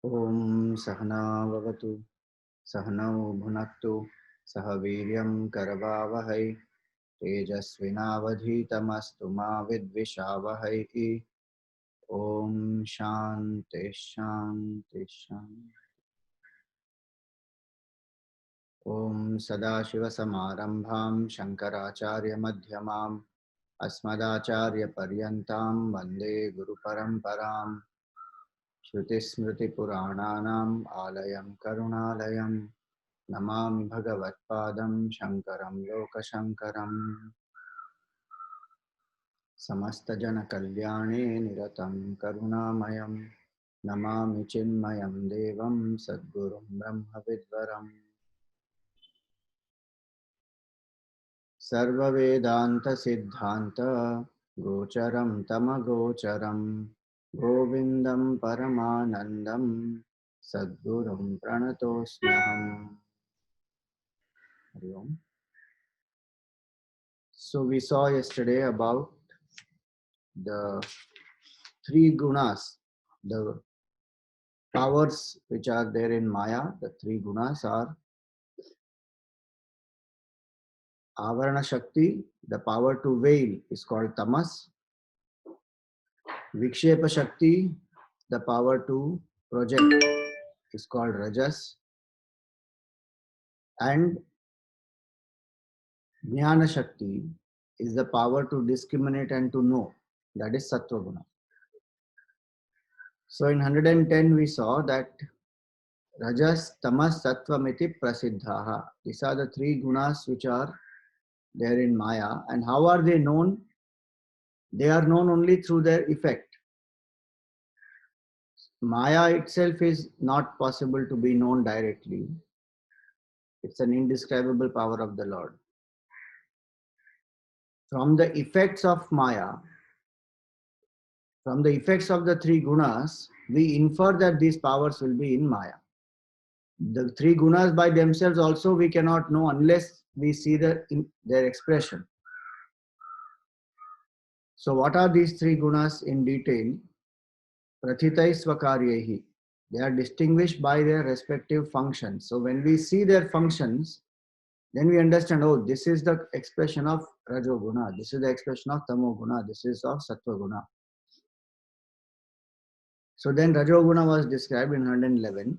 Om Sahana Vavatu Sahanau Bhunaktu Sahaviryam Karavavahai Tejasvinavadhitamastu ma vidvishavahai. Om Shanti Shanti Shanti. Om Sadashivasamarambham Shankaracharya Madhyamam Asmadacharya Paryantam Vande Guru Paramparam Shrutismritipurananam Alayam Karunalayam Namami Bhagavatpadam Shankaram Lokashankaram Samastajana Kalyane Niratam Karunamayam Namami Chinmayam Devam Sadgurum Brahma Vidvaram Sarva Vedanta Siddhanta Gocharam Tamagocharam Govindam Paramanandam Sadgurum Pranatosmyaham. Hari Om. So we saw yesterday about the three gunas, the powers which are there in Maya. The three gunas are Avarana Shakti, the power to veil is called Tamas. Vikshepa Shakti, the power to project is called Rajas. And Jnana Shakti is the power to discriminate and to know, that is Sattva Guna. So in 110 we saw that Rajas, Tamas, Sattva, Miti, Prasiddhaha. These are the three gunas which are there in Maya. And how are they known? They are known only through their effect. Maya itself is not possible to be known directly. It's an indescribable power of the Lord. From the effects of Maya, from the effects of the three gunas, we infer that these powers will be in Maya. The three gunas by themselves also we cannot know unless we see their expression. So what are these three gunas in detail? Prathitai Swakaryehi. They are distinguished by their respective functions. So when we see their functions, then we understand, oh, this is the expression of Rajoguna, this is the expression of Tamoguna, this is of Sattvaguna. So then Rajoguna was described in 111.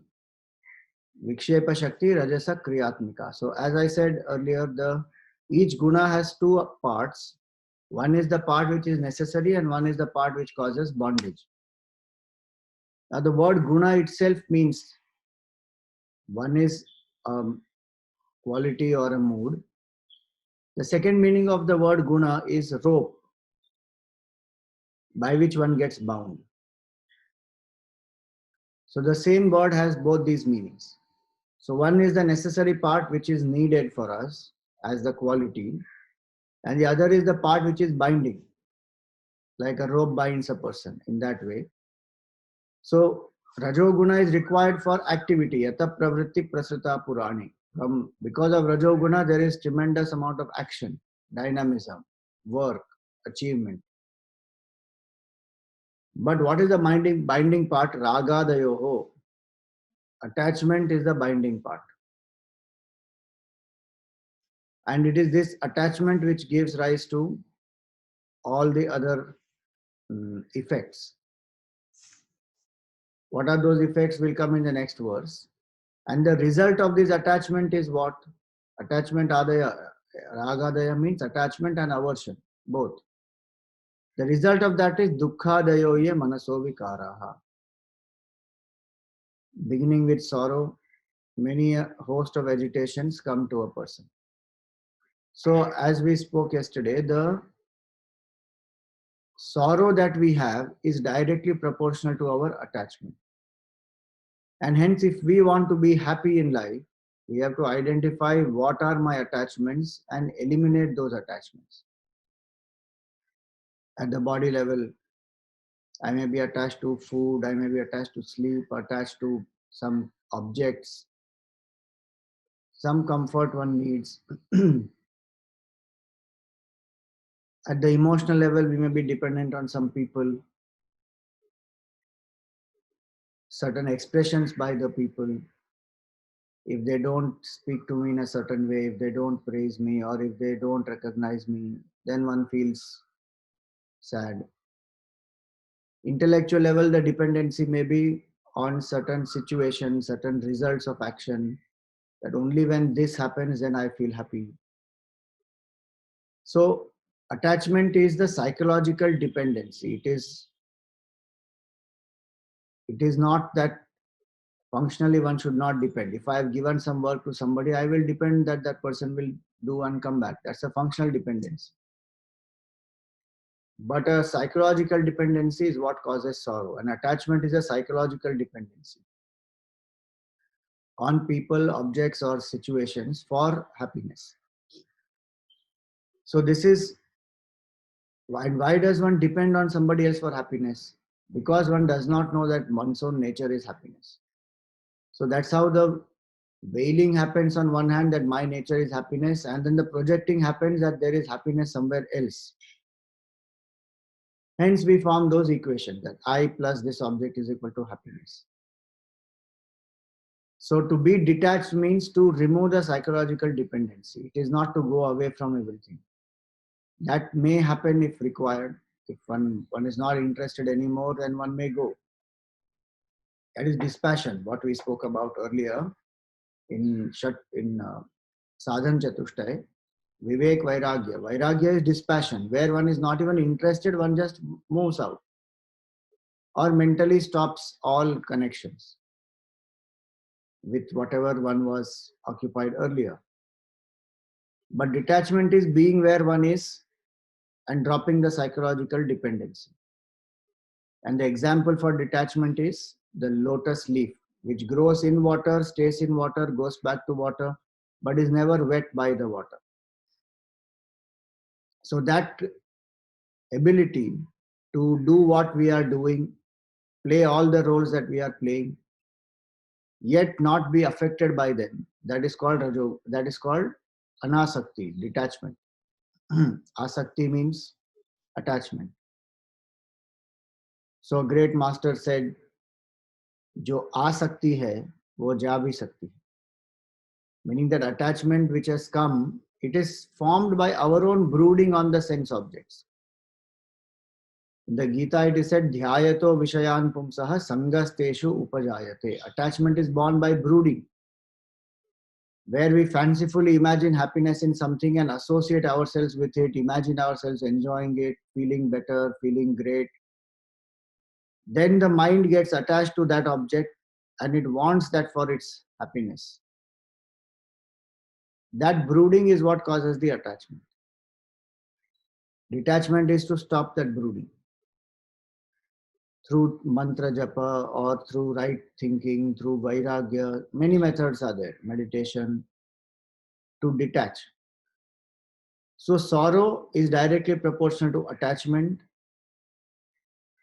Vikshepa Shakti, Rajasa Kriyatmika. So as I said earlier, each guna has two parts. One is the part which is necessary and one is the part which causes bondage. Now the word guna itself means one is quality or a mood. The second meaning of the word guna is rope by which one gets bound. So the same word has both these meanings. So one is the necessary part which is needed for us as the quality, and the other is the part which is binding, like a rope binds a person in that way. So Rajoguna is required for activity. Yata pravritti prasrita purani. Because of Rajoguna, there is tremendous amount of action, dynamism, work, achievement. But what is the binding part? Ragadayoho. Attachment is the binding part. And it is this attachment which gives rise to all the other effects. What are those effects will come in the next verse. And the result of this attachment is what? Attachment adaya. Ragadaya means attachment and aversion, both. The result of that is dukkha-dayoye manaso vikaraha. Beginning with sorrow, many a host of agitations come to a person. So as we spoke yesterday, the sorrow that we have is directly proportional to our attachment. And hence, if we want to be happy in life, we have to identify what are my attachments and eliminate those attachments. At the body level, I may be attached to food, I may be attached to sleep, attached to some objects, some comfort one needs. At the emotional level, we may be dependent on some people. certain expressions by the people, if they don't speak to me in a certain way, if they don't praise me, or if they don't recognize me, then one feels sad. Intellectual level, the dependency may be on certain situations, certain results of action, that only when this happens, then I feel happy. So attachment is the psychological dependency. It is not that functionally one should not depend. If I have given some work to somebody, I will depend that that person will do and come back. That's a functional dependency. But a psychological dependency is what causes sorrow. An attachment is a psychological dependency on people, objects, or situations for happiness. So this is why does one depend on somebody else for happiness? Because one does not know that one's own nature is happiness. So that's how the veiling happens on one hand, that my nature is happiness, and then the projecting happens that there is happiness somewhere else. Hence we form those equations that I plus this object is equal to happiness. So to be detached means to remove the psychological dependency. It is not to go away from everything. That may happen if required. If one is not interested anymore, then one may go. That is dispassion, what we spoke about earlier in Sadhan Chatushtay. Vivek Vairagya. Vairagya is dispassion, where one is not even interested, one just moves out or mentally stops all connections with whatever one was occupied earlier. But detachment is being where one is and dropping the psychological dependency. And the example for detachment is the lotus leaf, which grows in water, stays in water, goes back to water, but is never wet by the water. So that ability to do what we are doing, play all the roles that we are playing, yet not be affected by them, that is called rajo, that is called anasakti, detachment. Asakti means attachment. So a great master said, जो आ सकती है वो जा भी सकती है. Meaning that attachment which has come, it is formed by our own brooding on the sense objects. In the Gita it is said, dhyayato vishayan pumsaha sangasteshu upajayate. Attachment is born by brooding, where we fancifully imagine happiness in something and associate ourselves with it, imagine ourselves enjoying it, feeling better, feeling great. Then the mind gets attached to that object and it wants that for its happiness. That brooding is what causes the attachment. Detachment is to stop that brooding through mantra japa or through right thinking, through vairagya. Many methods are there, meditation, to detach. So sorrow is directly proportional to attachment,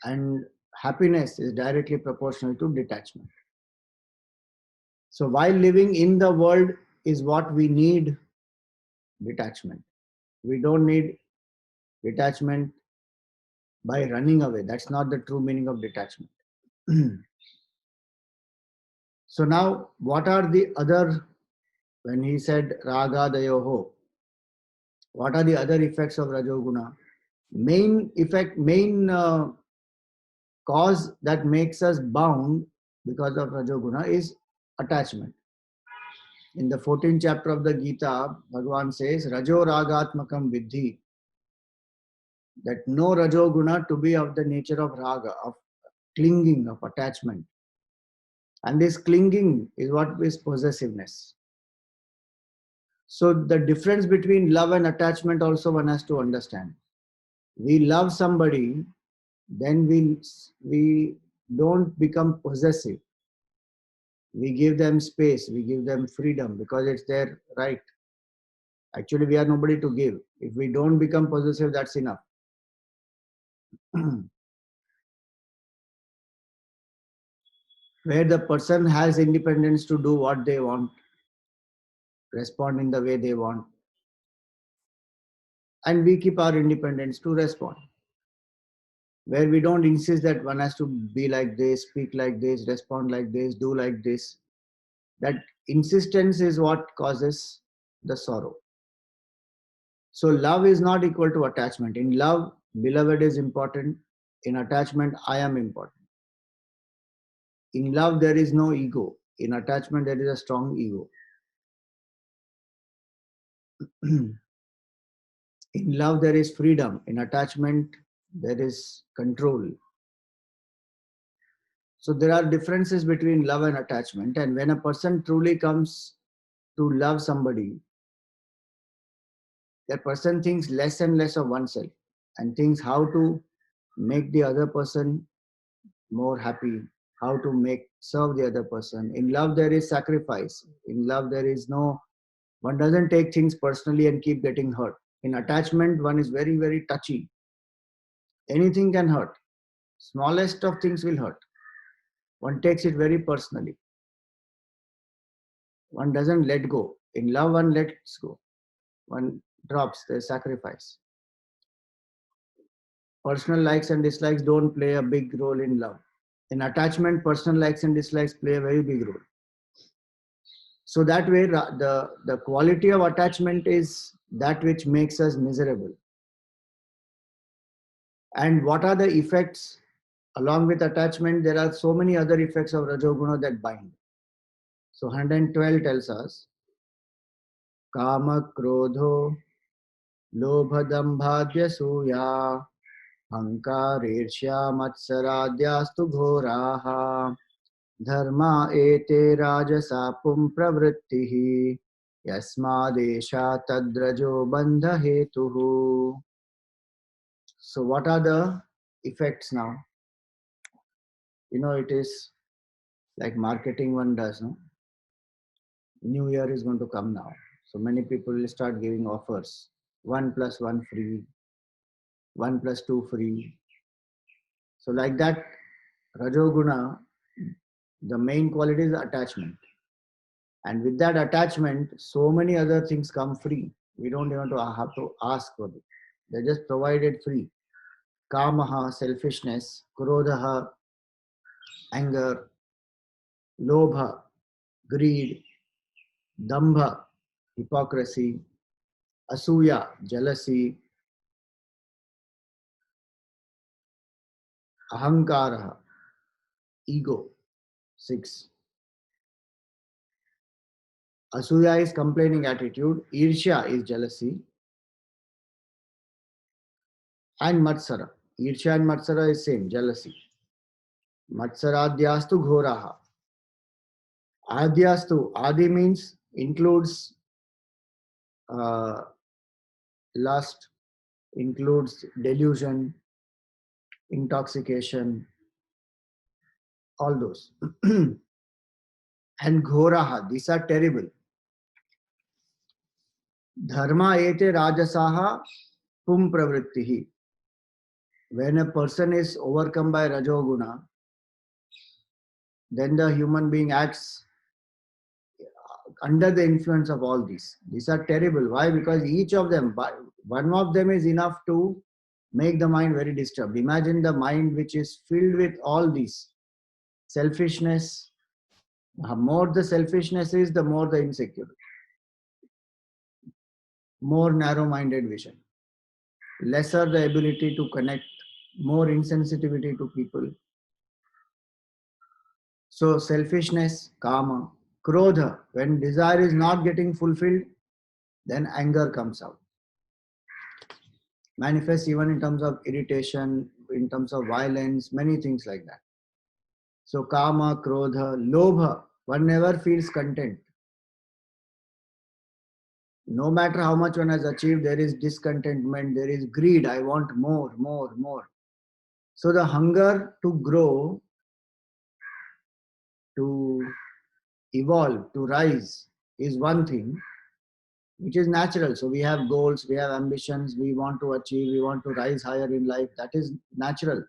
and happiness is directly proportional to detachment. So while living in the world is what we need detachment. We don't need detachment by running away. That's not the true meaning of detachment. So now, what are the other, when he said raga dayoho, what are the other effects of rajoguna? Main effect, main cause that makes us bound because of rajoguna is attachment. In the 14th chapter of the Gita, Bhagavan says, Rajo ragatmakam vidhi, that no rajoguna to be of the nature of raga, of clinging, of attachment. And this clinging is what is possessiveness. So the difference between love and attachment also one has to understand. We love somebody, then we don't become possessive. We give them space, we give them freedom because it's their right. Actually, we are nobody to give. If we don't become possessive, that's enough. Where the person has independence to do what they want, respond in the way they want, and we keep our independence to respond. where we don't insist that one has to be like this, speak like this, respond like this, do like this. That insistence is what causes the sorrow. So love is not equal to attachment. In love, beloved is important. In attachment, I am important. In love, there is no ego. In attachment, there is a strong ego. In love, there is freedom. In attachment, there is control. So there are differences between love and attachment. And when a person truly comes to love somebody, that person thinks less and less of oneself and thinks how to make the other person more happy, how to make serve the other person. In love, there is sacrifice. In love, there is no, one doesn't take things personally and keep getting hurt. In attachment, one is very, very touchy. Anything can hurt. Smallest of things will hurt. One takes it very personally. One doesn't let go. In love, one lets go. One drops, there's sacrifice. Personal likes and dislikes don't play a big role in love. In attachment, personal likes and dislikes play a very big role. So that way, the quality of attachment is that which makes us miserable. And what are the effects? Along with attachment, there are so many other effects of Rajoguna that bind. So 112 tells us, Kama Krodho Lobha Dambhadya Suya Hankareshya Matsaradyastu Ghoraha Dharma ete rajasa pum pravrittihi yasmadesha tadrajo bandha hetuhu. So what are the effects now? You know, it is like marketing one does, no? New Year is going to come now. So many people will start giving offers. 1+1 free, 1+2 free. So like that, Rajoguna, the main quality is attachment. And with that attachment, so many other things come free. We don't even have to ask for it. They're just provided free. Kamaha, selfishness, krodhaha, anger, lobha, greed, dambha, hypocrisy, asuya, jealousy, ahankara, ego, 6. Asuya is complaining attitude, irsha is jealousy, and matsara. Irsha and matsara is same, jealousy. Matsaradhyastu ghoraha. Adhyastu, adi means includes lust, includes delusion, intoxication, all those. And ghoraha, these are terrible. Dharma ete rajasaha pum pravrittihi. When a person is overcome by rajoguna, then the human being acts under the influence of all these. These are terrible. Why? Because each of them, one of them is enough to make the mind very disturbed. Imagine the mind which is filled with all these. Selfishness. The more the selfishness is, the more the insecurity. More narrow-minded vision. Lesser the ability to connect. More insensitivity to people. So selfishness, kama. Krodha, when desire is not getting fulfilled, then anger comes out. Manifests even in terms of irritation, in terms of violence, many things like that. So kama, krodha, lobha, one never feels content. No matter how much one has achieved, there is discontentment, there is greed. I want more, more, more. So the hunger to grow, to evolve, to rise is one thing, which is natural. So we have goals, we have ambitions, we want to achieve, we want to rise higher in life. That is natural.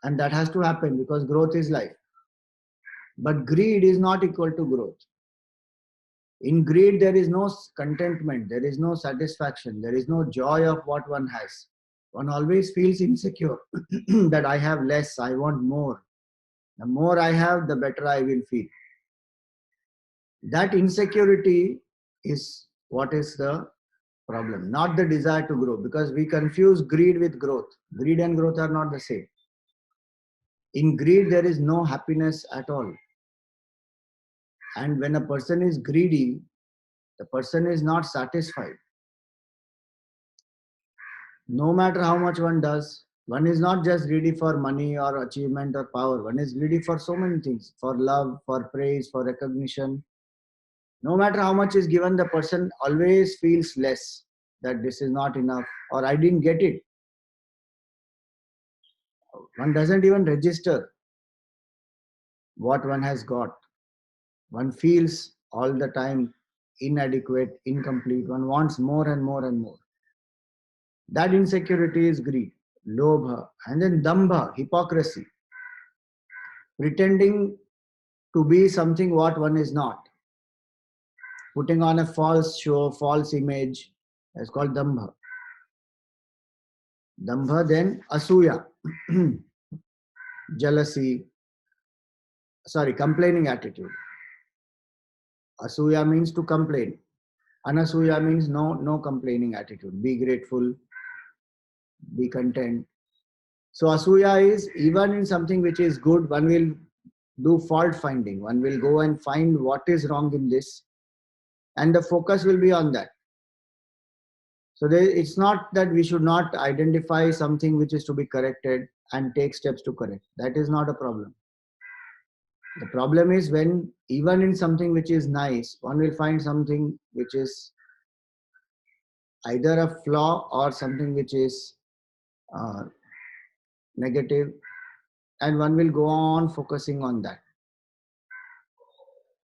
And that has to happen because growth is life. But greed is not equal to growth. In greed, there is no contentment, there is no satisfaction, there is no joy of what one has. One always feels insecure that I have less, I want more. The more I have, the better I will feel. That insecurity is what is the problem, not the desire to grow, because we confuse greed with growth. Greed and growth are not the same. In greed, there is no happiness at all. And when a person is greedy, the person is not satisfied. No matter how much one does, one is not just greedy for money or achievement or power. One is greedy for so many things, for love, for praise, for recognition. No matter how much is given, the person always feels less, that this is not enough, or I didn't get it. One doesn't even register what one has got. One feels all the time inadequate, incomplete. One wants more and more and more. That insecurity is greed, lobha, and then dambha, hypocrisy, pretending to be something what one is not, putting on a false show, false image. That's called dambha. Dambha, then asuya, jealousy, complaining attitude. Asuya means to complain. Anasuya means no complaining attitude. Be grateful, be content. So asuya is, even in something which is good, one will do fault finding. One will go and find what is wrong in this, and the focus will be on that. So it's not that we should not identify something which is to be corrected and take steps to correct. That is not a problem. The problem is when even in something which is nice, one will find something which is either a flaw or something which is uh, negative, and one will go on focusing on that.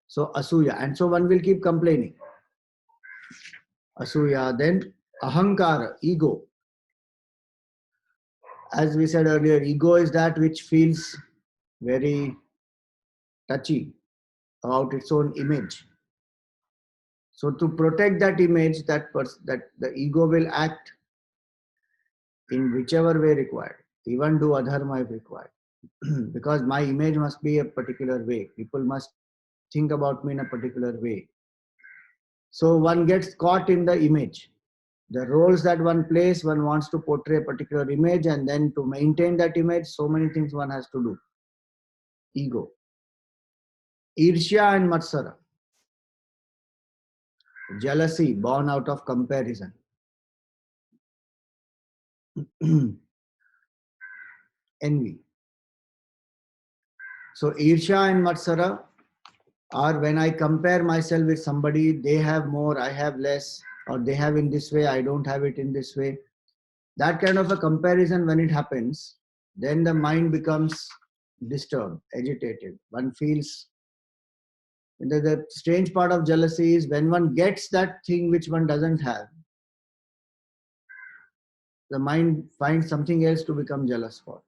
So asuya, and so one will keep complaining. Asuya, then ahankara, ego. As we said earlier, ego is that which feels very touchy about its own image. So to protect that image, that the ego will act in whichever way required, even do adharma if required. Because my image must be a particular way. People must think about me in a particular way. So one gets caught in the image. The roles that one plays, one wants to portray a particular image, and then to maintain that image, so many things one has to do. Ego. Irshya and matsara. Jealousy born out of comparison. Envy. So Irsha and Matsara are when I compare myself with somebody, they have more, I have less, or they have in this way, I don't have it in this way. That kind of a comparison, when it happens, then the mind becomes disturbed, agitated. One feels, the strange part of jealousy is when one gets that thing which one doesn't have, the mind finds something else to become jealous for.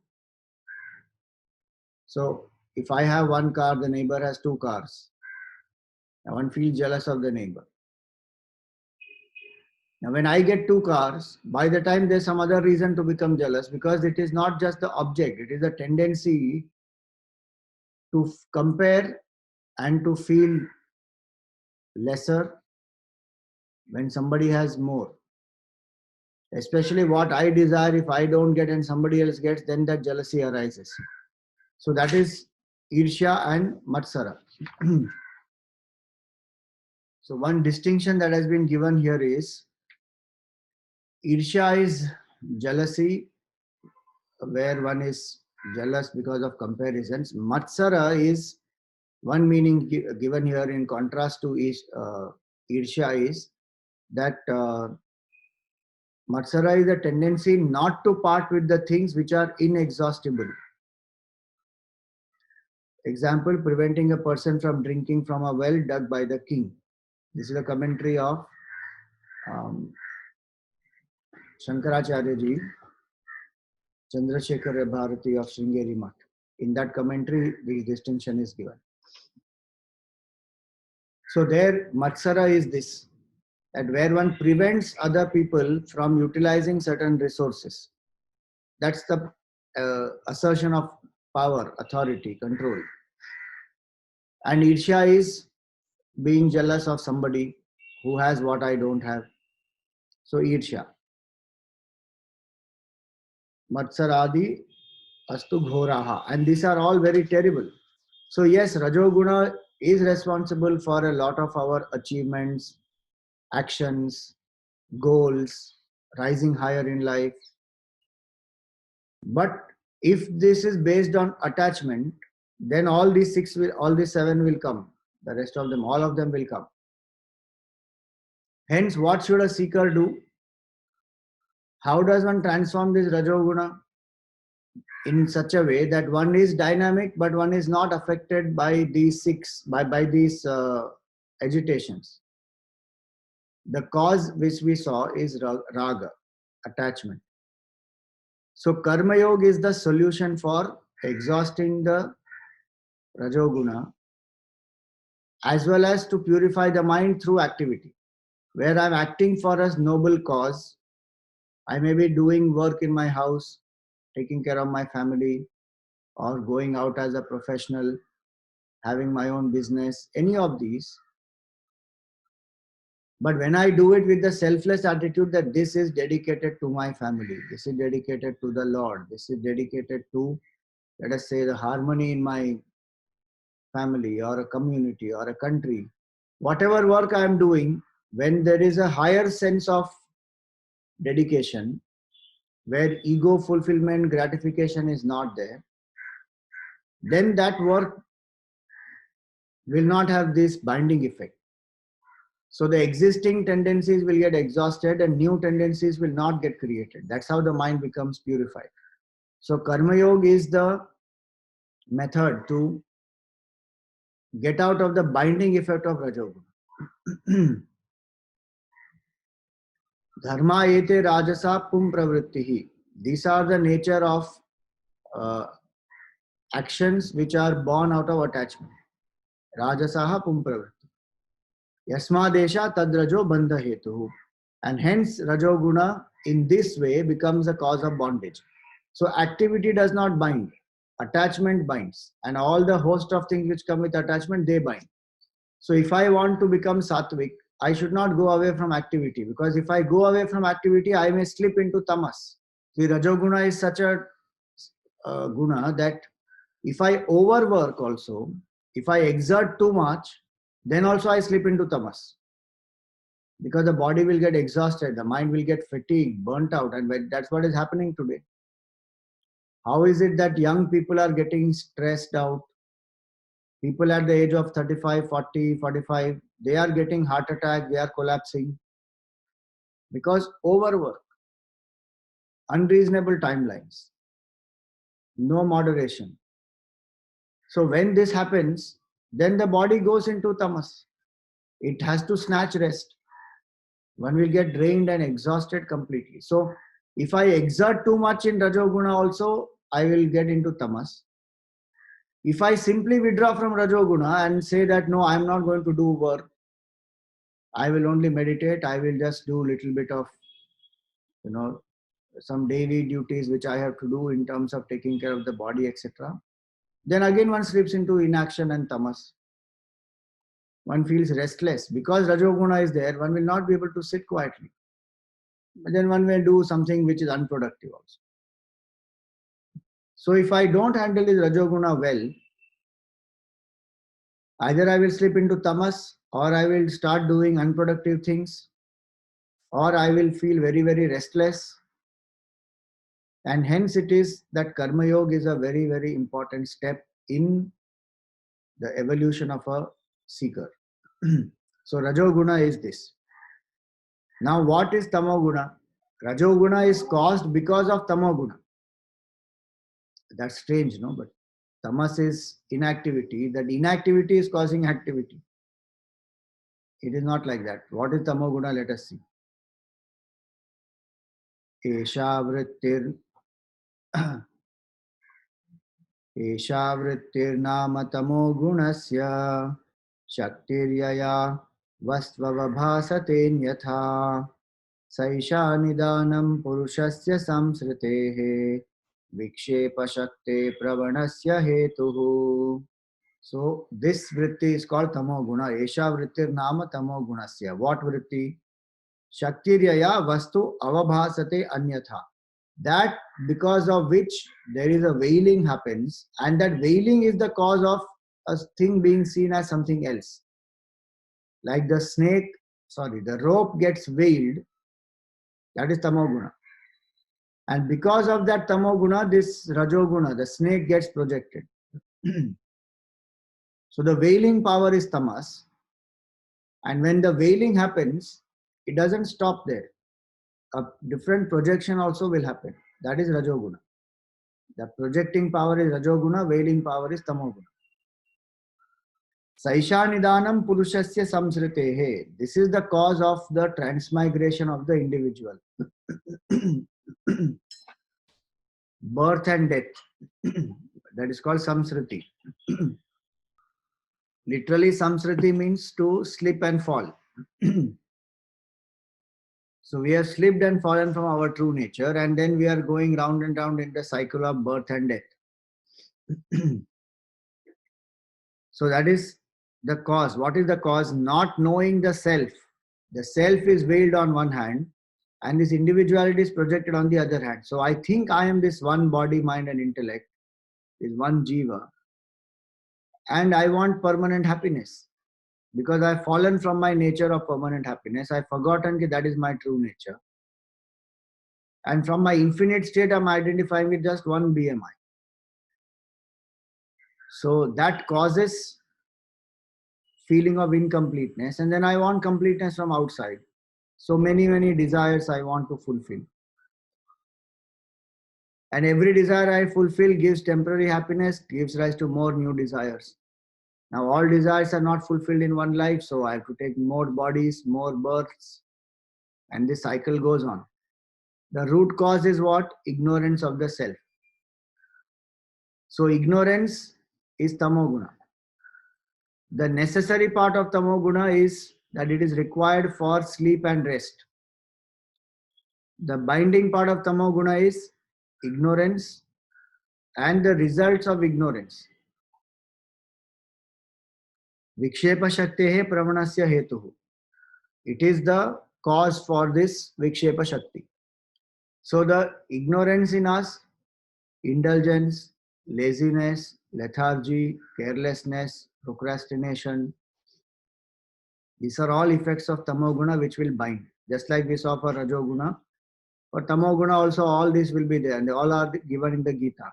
So if I have one car, the neighbor has two cars. Now one feels jealous of the neighbor. Now when I get two cars, by the time there's some other reason to become jealous, because it is not just the object, it is a tendency to compare and to feel lesser when somebody has more. Especially what I desire, if I don't get and somebody else gets, then that jealousy arises. So that is Irsha and Matsara. So one distinction that has been given here is Irsha is jealousy, where one is jealous because of comparisons. Matsara is one meaning given here in contrast to Irsha is that Matsara is a tendency not to part with the things which are inexhaustible. Example, preventing a person from drinking from a well dug by the king. This is a commentary of Shankaracharya ji, Chandrasekhar Bharati of Sringeri Math. In that commentary, the distinction is given. So there, Matsara is this, that where one prevents other people from utilizing certain resources. That's the assertion of power, authority, control. And Irsha is being jealous of somebody who has what I don't have. So Irsha. Matsaradi Astu Ghoraha. And these are all very terrible. So yes, Rajoguna is responsible for a lot of our achievements, actions, goals, rising higher in life. But if this is based on attachment, then all these seven will come. The rest of them, all of them will come. Hence, what should a seeker do? How does one transform this Rajoguna in such a way that one is dynamic, but one is not affected by these by these agitations? The cause which we saw is raga, attachment. So Karma Yoga is the solution for exhausting the Rajoguna, as well as to purify the mind through activity. Where I'm acting for a noble cause, I may be doing work in my house, taking care of my family, or going out as a professional, having my own business, any of these. But when I do it with the selfless attitude that this is dedicated to my family, this is dedicated to the Lord, this is dedicated to, let us say, the harmony in my family or a community or a country, whatever work I am doing, when there is a higher sense of dedication, where ego fulfillment, gratification is not there, then that work will not have this binding effect. So the existing tendencies will get exhausted and new tendencies will not get created. That's how the mind becomes purified. So Karma Yoga is the method to get out of the binding effect of Rajoguna. Dharma ete rajasa pum pravrittihi. These are the nature of uh, actions which are born out of attachment. Rajasaha pum pravritti. Yasmadesha tadrajo bandha hetu. And hence Rajoguna in this way becomes a cause of bondage. So activity does not bind. Attachment binds. And all the host of things which come with attachment, they bind. So if I want to become sattvic, I should not go away from activity, because if I go away from activity, I may slip into tamas. The Rajoguna is such a guna that if I overwork also, if I exert too much, then also I slip into tamas. Because the body will get exhausted, the mind will get fatigued, burnt out, and that's what is happening today. How is it that young people are getting stressed out? People at the age of 35, 40, 45, they are getting heart attack, they are collapsing because overwork, unreasonable timelines, no moderation. So when this happens, then the body goes into tamas. It has to snatch rest. One will get drained and exhausted completely. So if I exert too much in Rajoguna also, I will get into tamas. If I simply withdraw from Rajoguna and say that no, I am not going to do work, I will only meditate, I will just do a little bit of, some daily duties which I have to do in terms of taking care of the body, etc. Then again one slips into inaction and tamas. One feels restless. Because Rajoguna is there, one will not be able to sit quietly. But then one may do something which is unproductive also. So if I don't handle this Rajoguna well, either I will slip into tamas, or I will start doing unproductive things, or I will feel very, very restless. And hence it is that Karma Yoga is a very, very important step in the evolution of a seeker. So Rajoguna is this. Now what is Tamoguna? Rajoguna is caused because of Tamoguna. That's strange, no? But tamas is inactivity. That inactivity is causing activity. It is not like that. What is Tamoguna? Let us see. Esha vrittir Esha vrittirnama tamogunasya shaktiryaya vastvavabhasaten yatha. सैषा निदानं पुरुषस्य संसृतेः विक्षेपशक्ते प्रवणस्य हेतुः. So this vritti is called tamo guna. Esha vrittir nama tamo gunasya. What vritti? Shaktiryaya vastu avabhasate anyatha. That because of which there is a veiling happens, and that veiling is the cause of a thing being seen as something else. Like the rope gets veiled, that is tamoguna. And because of that tamoguna, this rajoguna, the snake gets projected. So the veiling power is tamas. And when the veiling happens, it doesn't stop there. A different projection also will happen. That is rajoguna. The projecting power is rajoguna, veiling power is tamoguna. Saisha nidanam purushasya samsritehe. This is the cause of the transmigration of the individual. Birth and death. That is called samsriti. Literally, samsriti means to slip and fall. So we have slipped and fallen from our true nature, and then we are going round and round in the cycle of birth and death. So that is the cause. What is the cause? Not knowing the self. The self is veiled on one hand, and this individuality is projected on the other hand. So I think I am this one body, mind, and intellect, is one jiva, and I want permanent happiness. Because I've fallen from my nature of permanent happiness, I've forgotten that is my true nature. And from my infinite state, I'm identifying with just one BMI. So that causes feeling of incompleteness, and then I want completeness from outside. So many desires I want to fulfill. And every desire I fulfill gives temporary happiness, gives rise to more new desires. Now all desires are not fulfilled in one life, so I have to take more bodies, more births, and this cycle goes on. The root cause is what? Ignorance of the self. So ignorance is tamoguna. The necessary part of tamoguna is that it is required for sleep and rest. The binding part of tamoguna is ignorance and the results of ignorance. Vikshepa shaktehe pravanasya hetuhu. It is the cause for this vikshepa shakti. So the ignorance in us, indulgence, laziness, lethargy, carelessness, procrastination, these are all effects of tamoguna which will bind. Just like we saw for rajoguna, for tamoguna also all this will be there, and they all are given in the Gita.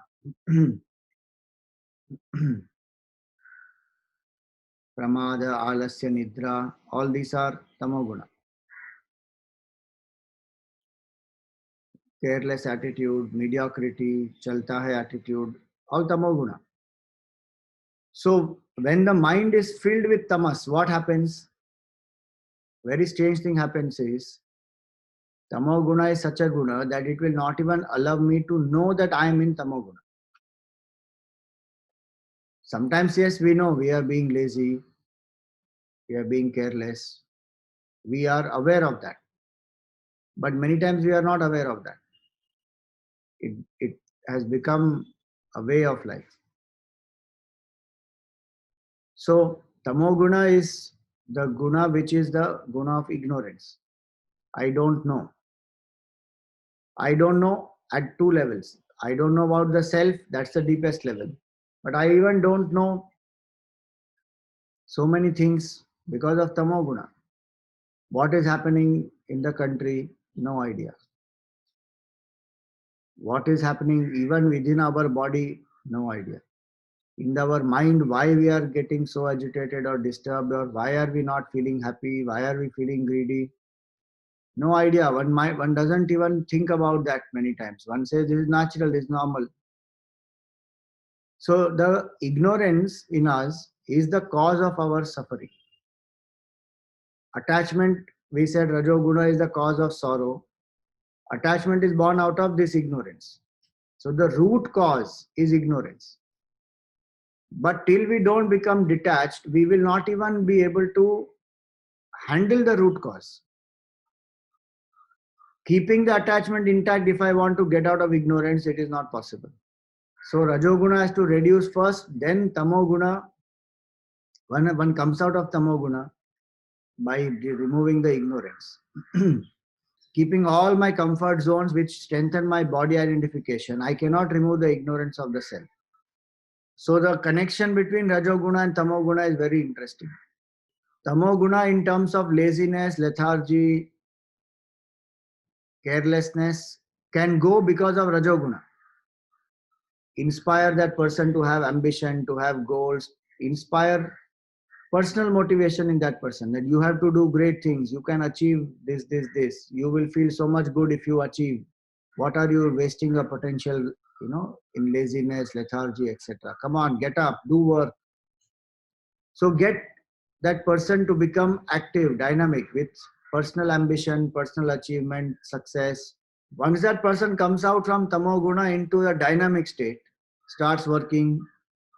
Pramada, alasya, nidra, all these are tamoguna. Careless attitude, mediocrity, chalta hai attitude, all tamoguna. So when the mind is filled with tamas, what happens? Very strange thing happens is, tamoguna is such a guna that it will not even allow me to know that I am in tamoguna. Sometimes, yes, we know we are being lazy, we are being careless, we are aware of that. But many times we are not aware of that. It has become a way of life. So tamoguna is the guna which is the guna of ignorance. I don't know. I don't know at two levels. I don't know about the self, that's the deepest level. But I even don't know so many things because of tamoguna. What is happening in the country? No idea. What is happening even within our body? No idea. In our mind, why we are getting so agitated or disturbed, or why are we not feeling happy? Why are we feeling greedy? No idea. One doesn't even think about that many times. One says this is natural, this is normal. So the ignorance in us is the cause of our suffering. Attachment, we said rajoguna is the cause of sorrow. Attachment is born out of this ignorance. So the root cause is ignorance. But till we don't become detached, we will not even be able to handle the root cause. Keeping the attachment intact, if I want to get out of ignorance, it is not possible. So Rajoguna has to reduce first, then Tamoguna. One comes out of Tamoguna by removing the ignorance. Keeping all my comfort zones which strengthen my body identification, I cannot remove the ignorance of the self. So the connection between Rajoguna and Tamoguna is very interesting. Tamoguna in terms of laziness, lethargy, carelessness can go because of Rajoguna. Inspire that person to have ambition, to have goals, inspire personal motivation in that person, that you have to do great things, you can achieve this, you will feel so much good if you achieve. What are you wasting your potential, in laziness, lethargy, etc. Come on, get up, do work. So get that person to become active, dynamic, with personal ambition, personal achievement, success. Once that person comes out from Tamoguna into a dynamic state, starts working,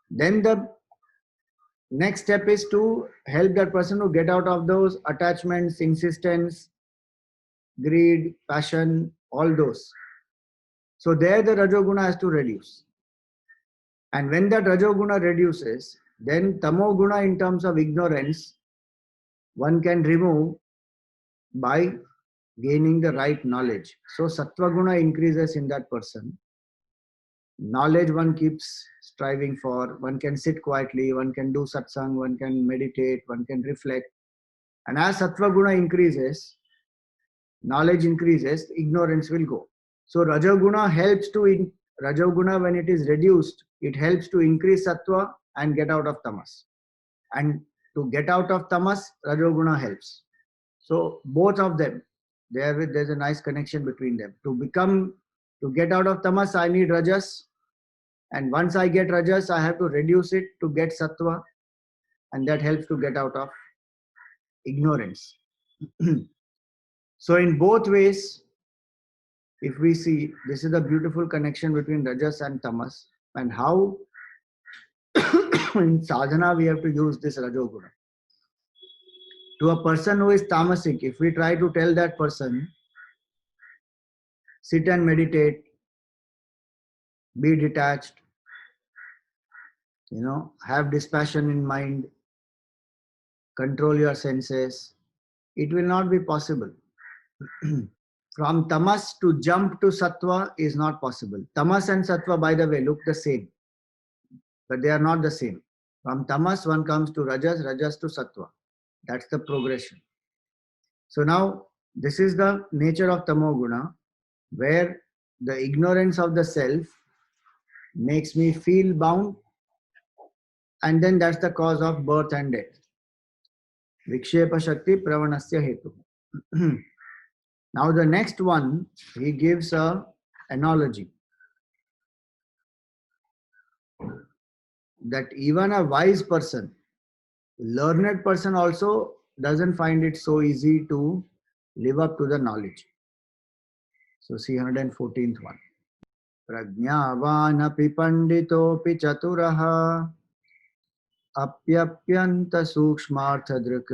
then the next step is to help that person to get out of those attachments, insistence, greed, passion, all those. So there the Rajoguna has to reduce. And when that Rajoguna reduces, then Tamoguna in terms of ignorance, one can remove by gaining the right knowledge. So Sattva-guna increases in that person. Knowledge one keeps striving for. One can sit quietly, one can do satsang, one can meditate, one can reflect. And as Sattva-guna increases, knowledge increases, ignorance will go. So Rajoguna helps to, Rajoguna when it is reduced, it helps to increase Sattva and get out of Tamas. And to get out of Tamas, Rajoguna helps. So both of them, there's a nice connection between them. To get out of Tamas, I need Rajas. And once I get Rajas, I have to reduce it to get Sattva. And that helps to get out of ignorance. So in both ways, if we see, this is a beautiful connection between Rajas and Tamas, and how in sadhana we have to use this Rajoguna. To a person who is tamasic, if we try to tell that person, sit and meditate, be detached, have dispassion in mind, control your senses, it will not be possible. From tamas to jump to sattva is not possible. Tamas and sattva, by the way, look the same, but they are not the same. From tamas, one comes to rajas, rajas to sattva. That's the progression. So now, this is the nature of tamoguna, where the ignorance of the self makes me feel bound, and then that's the cause of birth and death. Vikshepa Shakti Pravanasya Hetu. Now the next one, he gives an analogy that even a wise person, learned person also doesn't find it so easy to live up to the knowledge. So see 114th one. Prajnavanapi panditopi chaturaha apyapyanta sukshmarthadruk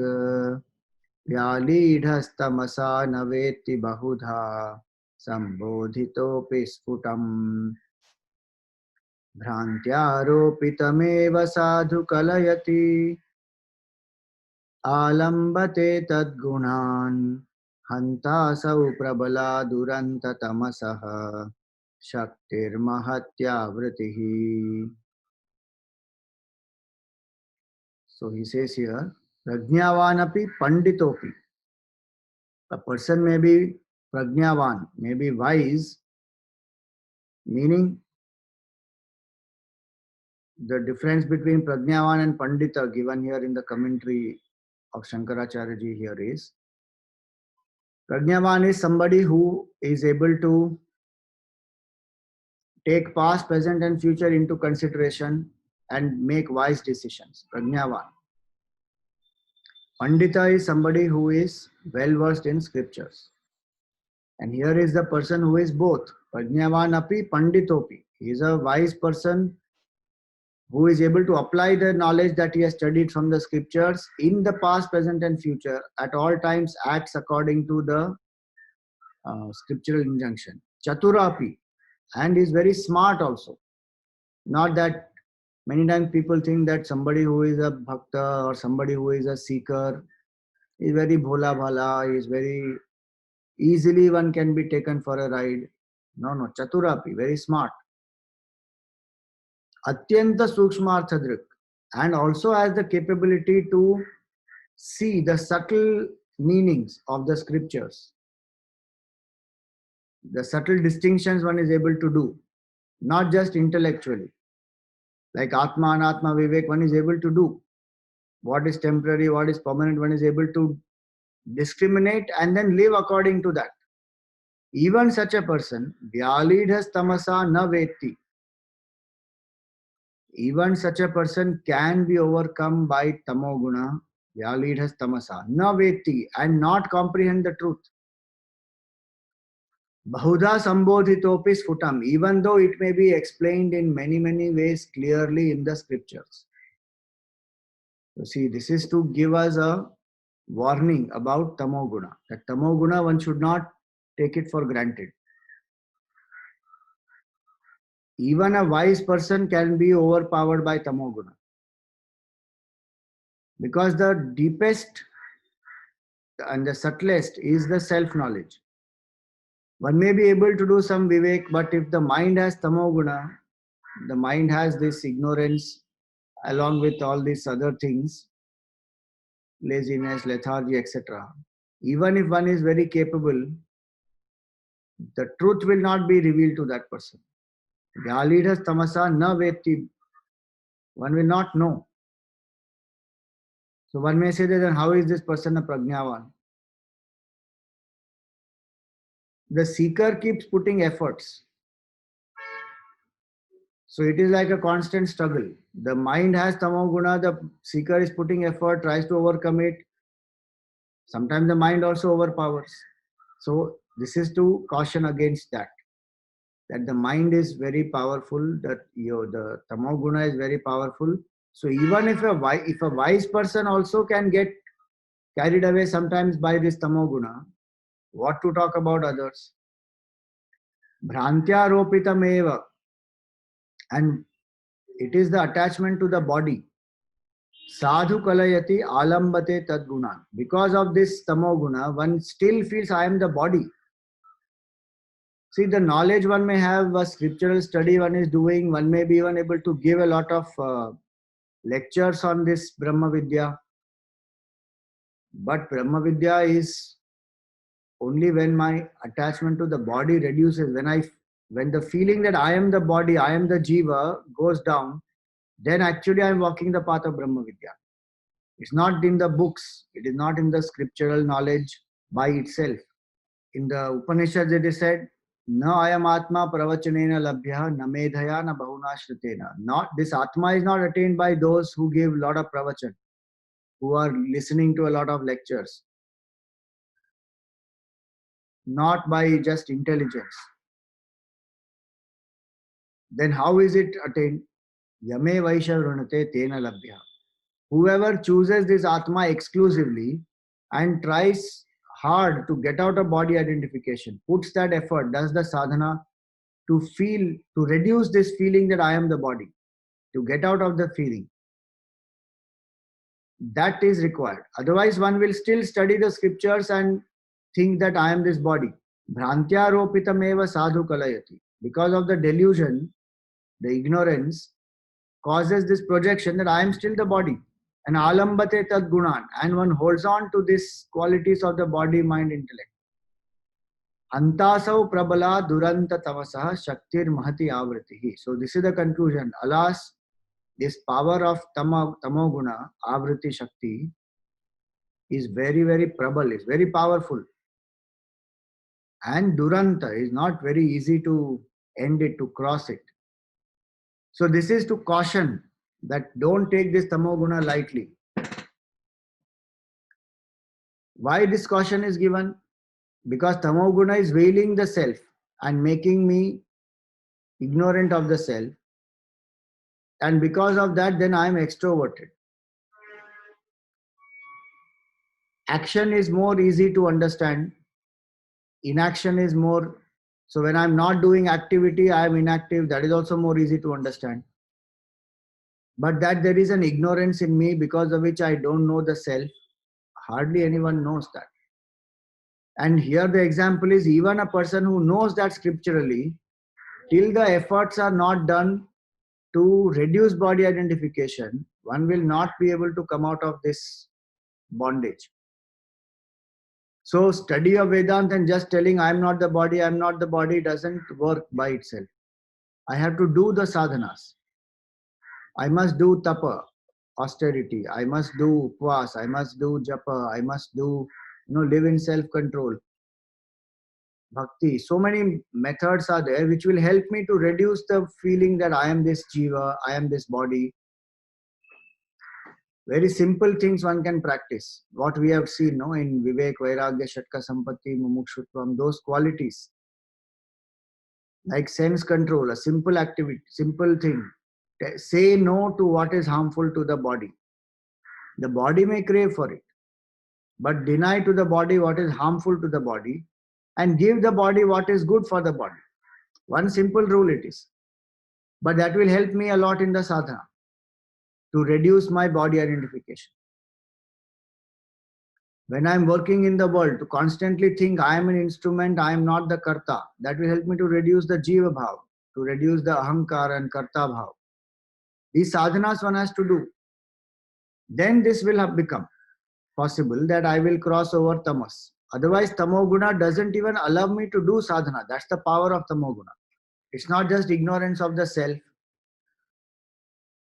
vyalidhastamasa naveti bahudha sambodhitopi sputam भ्रान्त्यारोपितमेव Sadhu कलयति आलम्बते तद्गुणान् हन्तासौ प्रबला दुरन्ततमसः शक्तिर्महत्यावृतिः. So he says here, prajnavanapi panditopi. A person may be prajnavan, may be wise, meaning the difference between prajnavan and pandita given here in the commentary of Shankaracharya ji here is, prajnavan is somebody who is able to take past, present and future into consideration and make wise decisions. Prajnavan. Pandita is somebody who is well versed in scriptures. And here is the person who is both. Prajnavan api panditopi. He is a wise person who is able to apply the knowledge that he has studied from the scriptures in the past, present and future. At all times acts according to the scriptural injunction. Chaturapi, and is very smart also. Not that many times people think that somebody who is a bhakta or somebody who is a seeker is very bhola bhala, is very easily one can be taken for a ride. No, no, Chaturapi, very smart. Atyanta Sukshmarthadrik, and also has the capability to see the subtle meanings of the scriptures. The subtle distinctions one is able to do, not just intellectually. Like Atma and Atma Vivek, one is able to do. What is temporary, what is permanent, one is able to discriminate and then live according to that. Even such a person, Vyalidhas tamasa na veti. Even such a person can be overcome by tamoguna, Vyalidhas tamasa na veti, and not comprehend the truth. Bahudha sambodhitopi sfutam, even though it may be explained in many, many ways clearly in the scriptures. So see, this is to give us a warning about tamoguna. That tamoguna, one should not take it for granted. Even a wise person can be overpowered by tamoguna. Because the deepest and the subtlest is the self-knowledge. One may be able to do some vivek, but if the mind has tamoguna, the mind has this ignorance along with all these other things, laziness, lethargy, etc. Even if one is very capable, the truth will not be revealed to that person. Vyalidhas tamasa na veti. One will not know. So one may say that then how is this person a prajnavan? The seeker keeps putting efforts. So it is like a constant struggle. The mind has tamoguna, the seeker is putting effort, tries to overcome it. Sometimes the mind also overpowers. So this is to caution against that. That the mind is very powerful, that the tamoguna is very powerful. So even if a wise person also can get carried away sometimes by this tamoguna, what to talk about others? Bhrantya ropitam eva, and it is the attachment to the body. Sadhu kalayati alambate tadgunan. Because of this tamoguna, one still feels I am the body. See, the knowledge one may have, a scriptural study one is doing, one may be even able to give a lot of lectures on this Brahma Vidya. But Brahma Vidya is only when my attachment to the body reduces, when the feeling that I am the body, I am the jiva goes down, then actually I am walking the path of Brahma Vidya. It's not in the books, it is not in the scriptural knowledge by itself. In the Upanishads it is said, Na ayam atma pravachanena labhya na medhaya na bahuna shrutena. Not, this atma is not attained by those who give lot of pravachan, who are listening to a lot of lectures. Not by just intelligence. Then how is it attained? Yame vaisha vrunate tena labhya. Whoever chooses this Atma exclusively and tries hard to get out of body identification, puts that effort, does the sadhana to reduce this feeling that I am the body, to get out of the feeling. That is required. Otherwise, one will still study the scriptures and think that I am this body. Bhrantya ropitameva sadhu kalayati. Because of the delusion, the ignorance causes this projection that I am still the body. And alambate tad gunan, and one holds on to these qualities of the body, mind, intellect. Antasau prabala duranta tavasa shaktir mahati avritihi. So this is the conclusion. Alas, this power of tamoguna, avriti shakti, is very, very prabal, is very powerful. And duranta is not very easy to end it, to cross it. So this is to caution that don't take this tamoguna lightly. Why this caution is given? Because tamoguna is veiling the self and making me ignorant of the self. And because of that, then I am extroverted. Action is more easy to understand inaction is more. So when I'm not doing activity, I am inactive. That is also more easy to understand. But that there is an ignorance in me because of which I don't know the self, hardly anyone knows that. And here the example is even a person who knows that scripturally, till the efforts are not done to reduce body identification, one will not be able to come out of this bondage. So study of Vedanta and just telling I'm not the body doesn't work by itself. I have to do the sadhanas. I must do tapa, austerity. I must do upvas. I must do japa. I must do, live in self-control. Bhakti. So many methods are there which will help me to reduce the feeling that I am this jiva, I am this body. Very simple things one can practice. What we have seen in Vivek, Vairagya, Shatka, Sampatti, Mumukshutvam, those qualities. Like sense control, a simple activity, simple thing. Say no to what is harmful to the body. The body may crave for it, but deny to the body what is harmful to the body and give the body what is good for the body. One simple rule it is. But that will help me a lot in the sadhana to reduce my body identification. When I am working in the world, to constantly think I am an instrument, I am not the karta, that will help me to reduce the jiva bhav, to reduce the ahankar and karta bhav. These sadhanas one has to do. Then this will have become possible that I will cross over tamas. Otherwise, tamoguna doesn't even allow me to do sadhana. That's the power of tamoguna. It's not just ignorance of the self.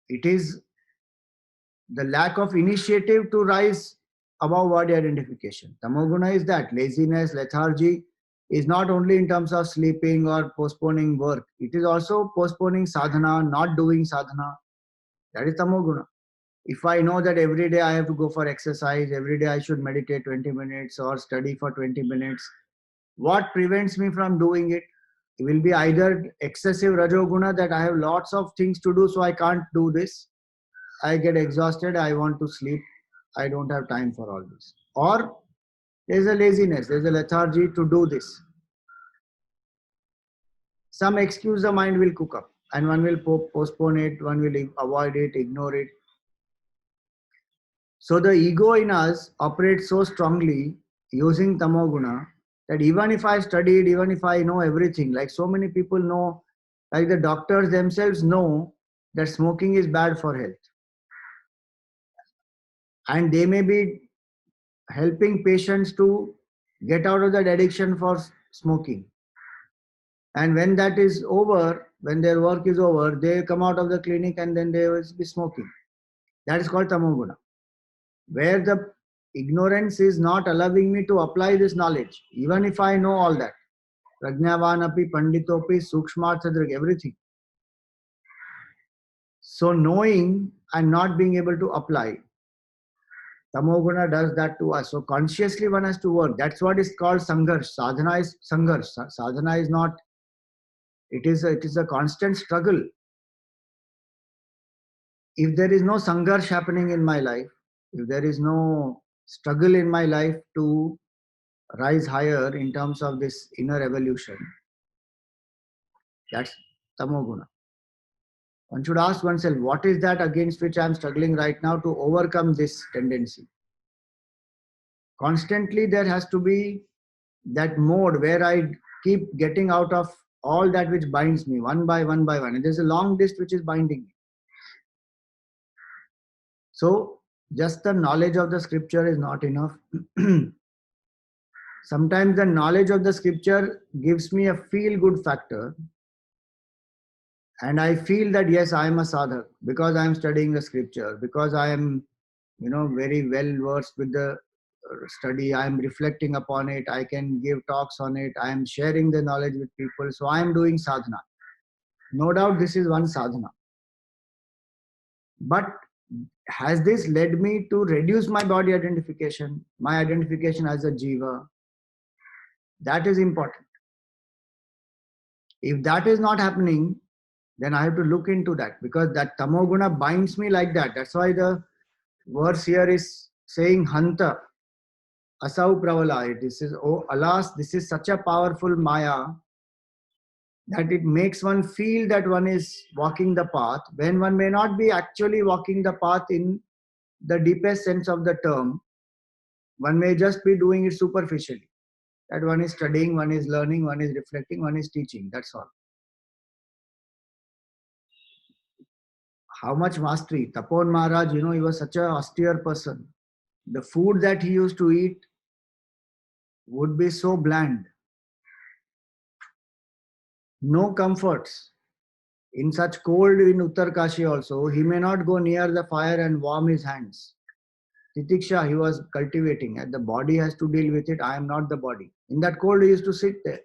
It is the lack of initiative to rise above body identification. Tamoguna is that. Laziness, lethargy is not only in terms of sleeping or postponing work. It is also postponing sadhana, not doing sadhana. That is tamoguna. If I know that every day I have to go for exercise, every day I should meditate 20 minutes or study for 20 minutes, what prevents me from doing it? It will be either excessive rajoguna, that I have lots of things to do so I can't do this. I get exhausted, I want to sleep, I don't have time for all this. Or there's a laziness, there's a lethargy to do this. Some excuse the mind will cook up and one will postpone it, one will avoid it, ignore it. So the ego in us operates so strongly using tamoguna that even if I studied, even if I know everything, like so many people know, like the doctors themselves know that smoking is bad for health. And they may be helping patients to get out of that addiction for smoking. And when that is over, when their work is over, they come out of the clinic and then they will be smoking. That is called tamoguna, where the ignorance is not allowing me to apply this knowledge, even if I know all that. Prajnavanapi, Panditopi, Sukshmarthadrik, everything. So knowing and not being able to apply, Tamoguna does that to us. So consciously one has to work. That's what is called Sangharsh. Sadhana is Sangharsh. Sadhana is not, it is a constant struggle. If there is no Sangharsh happening in my life, if there is no struggle in my life to rise higher in terms of this inner evolution, that's Tamoguna. One should ask oneself, what is that against which I am struggling right now to overcome this tendency? Constantly there has to be that mode where I keep getting out of all that which binds me one by one by one. And there's a long list which is binding me. So just the knowledge of the scripture is not enough. Sometimes the knowledge of the scripture gives me a feel-good factor. And I feel that yes, I am a sadhak because I am studying the scripture, because I am, very well versed with the study. I am reflecting upon it. I can give talks on it. I am sharing the knowledge with people. So I am doing sadhana. No doubt this is one sadhana. But has this led me to reduce my body identification, my identification as a jiva? That is important. If that is not happening, then I have to look into that, because that tamoguna binds me like that. That's why the verse here is saying hanta. Asau Pravala. This is, oh alas, this is such a powerful Maya that it makes one feel that one is walking the path when one may not be actually walking the path in the deepest sense of the term. One may just be doing it superficially. That one is studying, one is learning, one is reflecting, one is teaching. That's all. How much mastery? Tapon Maharaj, he was such a austere person. The food that he used to eat would be so bland. No comforts. In such cold in Uttarkashi also, he may not go near the fire and warm his hands. Titiksha he was cultivating, and the body has to deal with it. I am not the body. In that cold, he used to sit there,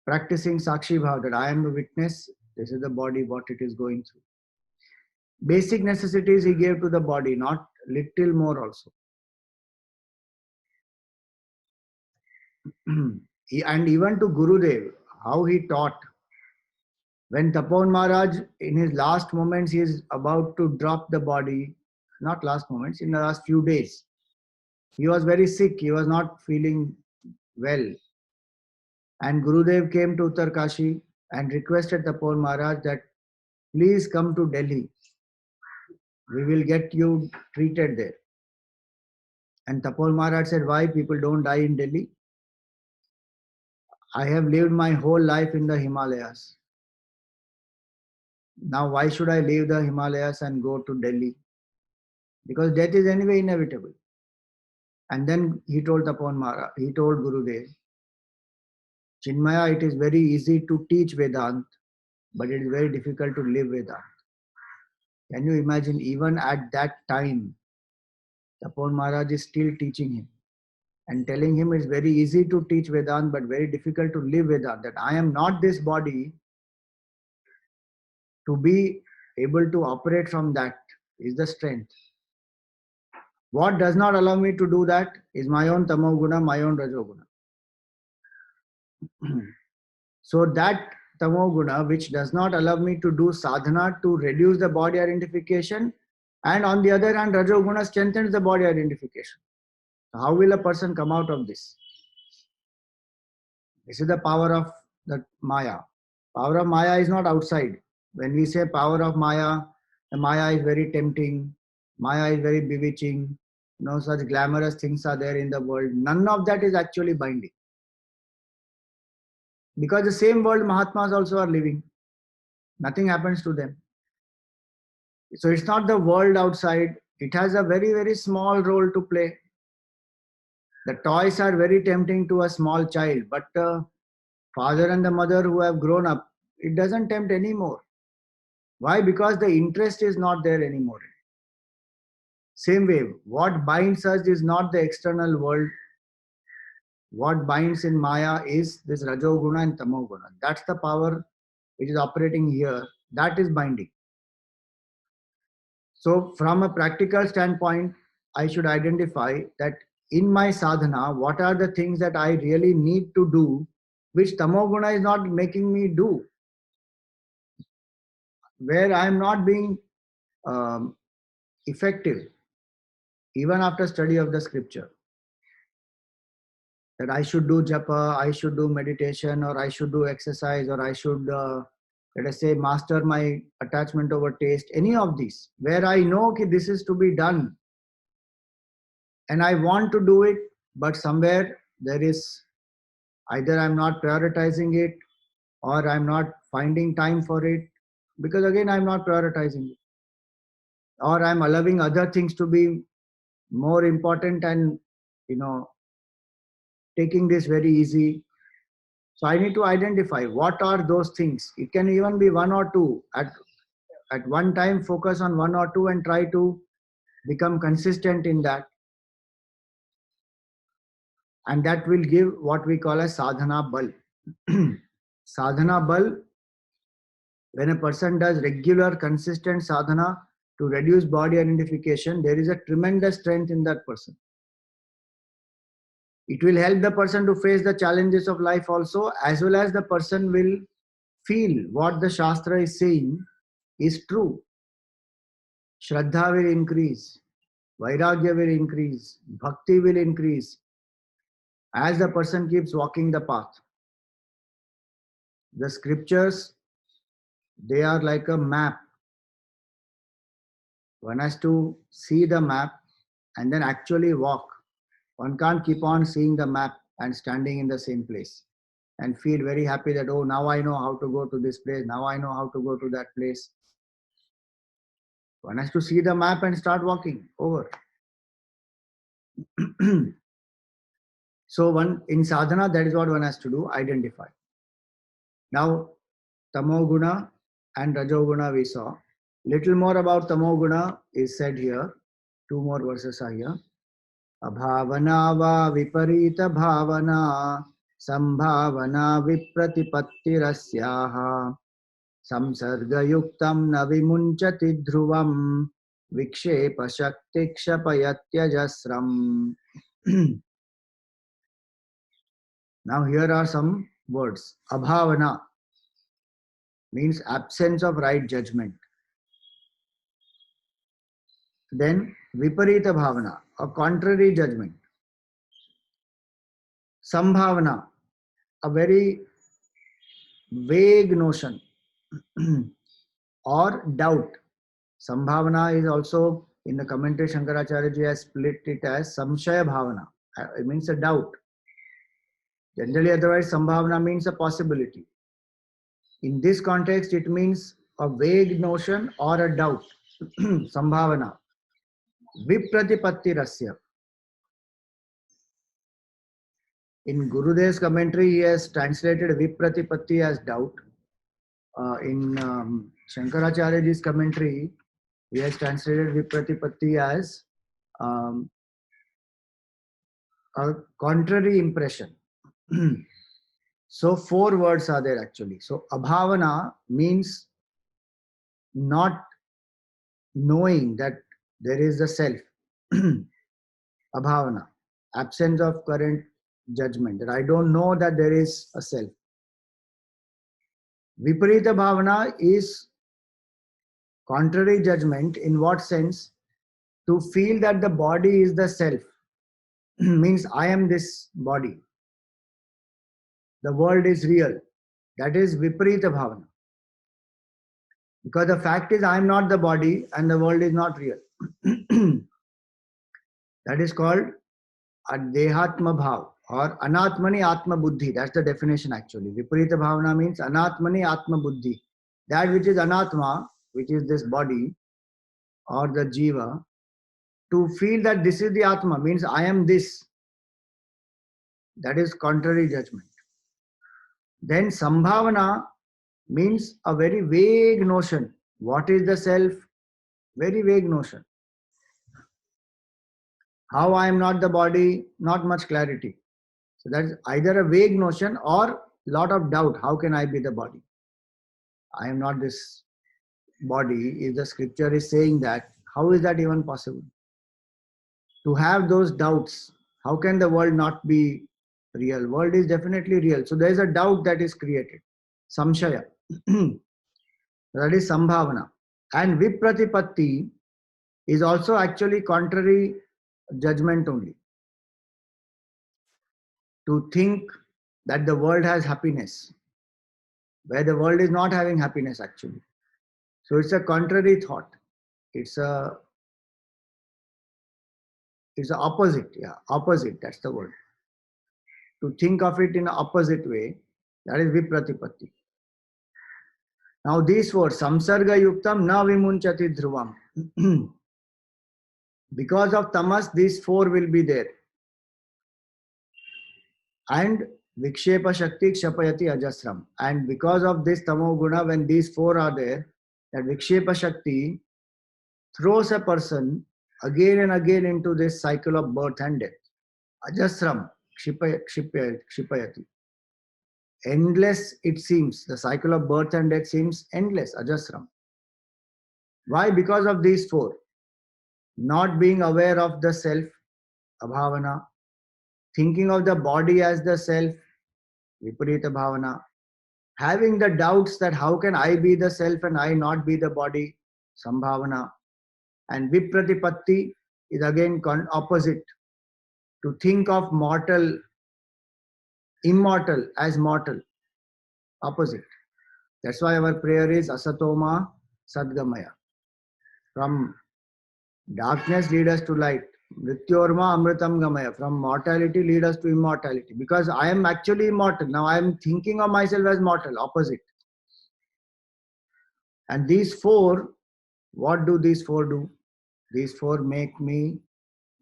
practicing Sakshi Bhav, that I am the witness, this is the body, what it is going through. Basic necessities he gave to the body, not little more also. And even to Gurudev, how he taught. When Tapon Maharaj, in his last moments, he is about to drop the body, not last moments, in the last few days. He was very sick, he was not feeling well. And Gurudev came to Uttarkashi and requested Tapon Maharaj that please come to Delhi. We will get you treated there. And Tapon Maharaj said, why people don't die in Delhi? I have lived my whole life in the Himalayas. Now why should I leave the Himalayas and go to Delhi? Because death is anyway inevitable. And then he told Tapon Maharaj, he told Gurudev, Chinmaya, it is very easy to teach Vedant, but it is very difficult to live Vedant. Can you imagine, even at that time, Tapon Maharaj is still teaching him and telling him it's very easy to teach Vedant, but very difficult to live Vedant. That I am not this body. To be able to operate from that is the strength. What does not allow me to do that is my own tamoguna, my own rajoguna. So that tamoguna, which does not allow me to do sadhana to reduce the body identification, and on the other hand, rajoguna strengthens the body identification. How will a person come out of this? This is the power of the Maya. Power of Maya is not outside. When we say power of Maya, the Maya is very tempting. Maya is very bewitching. No such glamorous things are there in the world. None of that is actually binding. Because the same world Mahatmas also are living. Nothing happens to them. So it's not the world outside. It has a very, very small role to play. The toys are very tempting to a small child, but father and the mother who have grown up, it doesn't tempt anymore. Why? Because the interest is not there anymore. Same way, what binds us is not the external world. What binds in Maya is this Rajoguna and Tamoguna. That's the power which is operating here. That is binding. So from a practical standpoint, I should identify that in my sadhana, what are the things that I really need to do, which Tamoguna is not making me do, where I am not being effective, even after study of the scripture. That I should do japa, I should do meditation, or I should do exercise, or I should, let us say, master my attachment over taste, any of these, where I know that this is to be done, and I want to do it, but somewhere there is, either I'm not prioritizing it, or I'm not finding time for it, because again, I'm not prioritizing it, or I'm allowing other things to be more important and, taking this very easy. So I need to identify what are those things. It can even be one or two. At one time, focus on one or two and try to become consistent in that. And that will give what we call a sadhana bal. Sadhana bal, when a person does regular, consistent sadhana to reduce body identification, there is a tremendous strength in that person. It will help the person to face the challenges of life also, as well as the person will feel what the Shastra is saying is true. Shraddha will increase. Vairagya will increase, bhakti will increase as the person keeps walking the path. The scriptures, they are like a map. One has to see the map and then actually walk. One can't keep on seeing the map and standing in the same place and feel very happy that, oh, now I know how to go to this place, now I know how to go to that place. One has to see the map and start walking over. So one in sadhana, that is what one has to do, identify. Now, tamoguna and rajoguna we saw. Little more about tamoguna is said here. Two more verses are here. Abhavana va viparita bhavana sambhavana vipratipattirasyaha samsargayuktam na vimunchati dhruvam vikshepa shakti kshapayatyajasram. Now here are some words. Abhavana means absence of right judgment. Then viparita bhavana, a contrary judgment. Sambhavana, a very vague notion or doubt. Sambhavana is also in the commentary Shankaracharya ji has split it as samshaya bhavana. It means a doubt. Generally, otherwise, sambhavana means a possibility. In this context, it means a vague notion or a doubt. Sambhavana. Vipratipatti rasya. In Gurudev's commentary, he has translated Vipratipatti as doubt. In Shankaracharya's commentary, he has translated Vipratipatti as a contrary impression. So 4 words are there actually. So abhavana means not knowing that there is a self. Abhavana, absence of current judgment, that I don't know that there is a self. Viparita bhavana is contrary judgment. In what sense? To feel that the body is the self means I am this body. The world is real. That is viparita bhavana. Because the fact is I am not the body and the world is not real. That is called dehatma bhav or anatmani atma buddhi. That's the definition actually. Viparita bhavana means anatmani atma buddhi. That which is anatma, which is this body or the jiva, to feel that this is the atma means I am this. That is contrary judgment. Then sambhavana means a very vague notion. What is the self? Very vague notion. How I am not the body, not much clarity. So that is either a vague notion or lot of doubt. How can I be the body? I am not this body. If the scripture is saying that, how is that even possible? To have those doubts, how can the world not be real? World is definitely real. So there is a doubt that is created. Samshaya. That is sambhavana. And vipratipatti is also actually contrary judgment only. To think that the world has happiness, where the world is not having happiness actually. So it's a contrary thought. It's a opposite. Yeah, opposite. That's the word. To think of it in an opposite way, that is vipratipatti. Now these words, samsarga yuktam na vimunchati dhruvam. Because of tamas, these 4 will be there. And vikshepa shakti kshapayati ajasram. And because of this tamoguna, when these 4 are there, that vikshepa shakti throws a person again and again into this cycle of birth and death. Ajasram, kshipayati. Endless it seems. The cycle of birth and death seems endless, ajasram. Why? Because of these 4. Not being aware of the self, abhavana. Thinking of the body as the self, viparita bhavana. Having the doubts that how can I be the self and I not be the body, sambhavana. And vipratipatti, is again opposite. To think of immortal as mortal, opposite. That's why our prayer is Asatoma Sadgamaya. From darkness lead us to light. Mrityorma Amritam Gamaya. From mortality lead us to immortality. Because I am actually immortal. Now I am thinking of myself as mortal, opposite. And these four, what do these four do? These four make me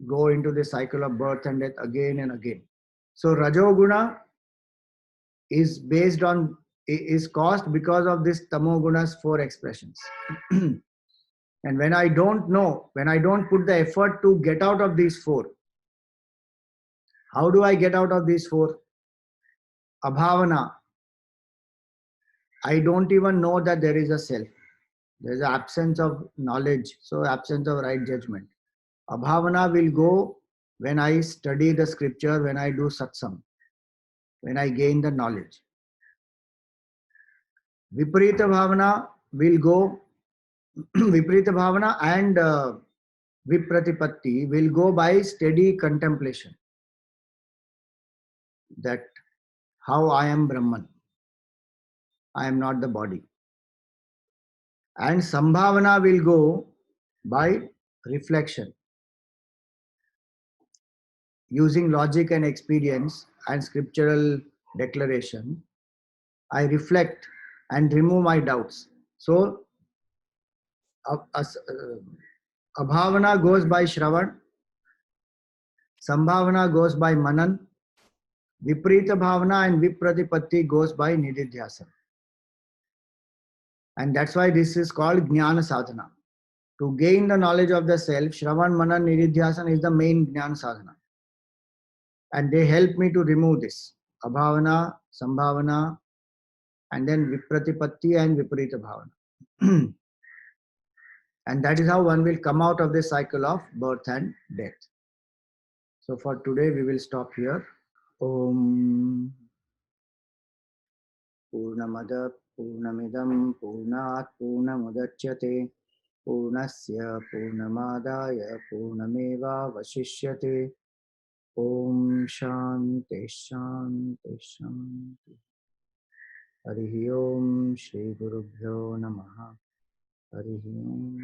go into the cycle of birth and death again and again. So Rajoguna is based on, is caused because of this Tamoguna's four expressions. And when I don't know, when I don't put the effort to get out of these four, how do I get out of these four? Abhavana. I don't even know that there is a self. There is an absence of knowledge, so absence of right judgment. Abhavana will go when I study the scripture, when I do satsang, when I gain the knowledge. Viparita Bhavana will go, Viparita Bhavana and Vipratipatti will go by steady contemplation. That how I am Brahman. I am not the body. And Sambhavana will go by reflection. Using logic and experience and scriptural declaration, I reflect and remove my doubts. So, Abhavana goes by Shravan, Sambhavana goes by Manan, Viparita Bhavana and Vipratipatti goes by Nididhyasana. And that's why this is called Jnana Sadhana. To gain the knowledge of the self, Shravan, Manan, Nididhyasana is the main Jnana Sadhana. And they help me to remove this. Abhavana, Sambhavana, and then Vipratipatti and Viparita Bhavana. And that is how one will come out of this cycle of birth and death. So for today, we will stop here. Om Purnamada Purnamidam Purnat Purnamudachyate Purnasya Purnamadaya Purnameva Vashishyate. Om Shanti Shanti Shanti. Harihi Om Shri Gurubhyo Namaha. Harihi Om.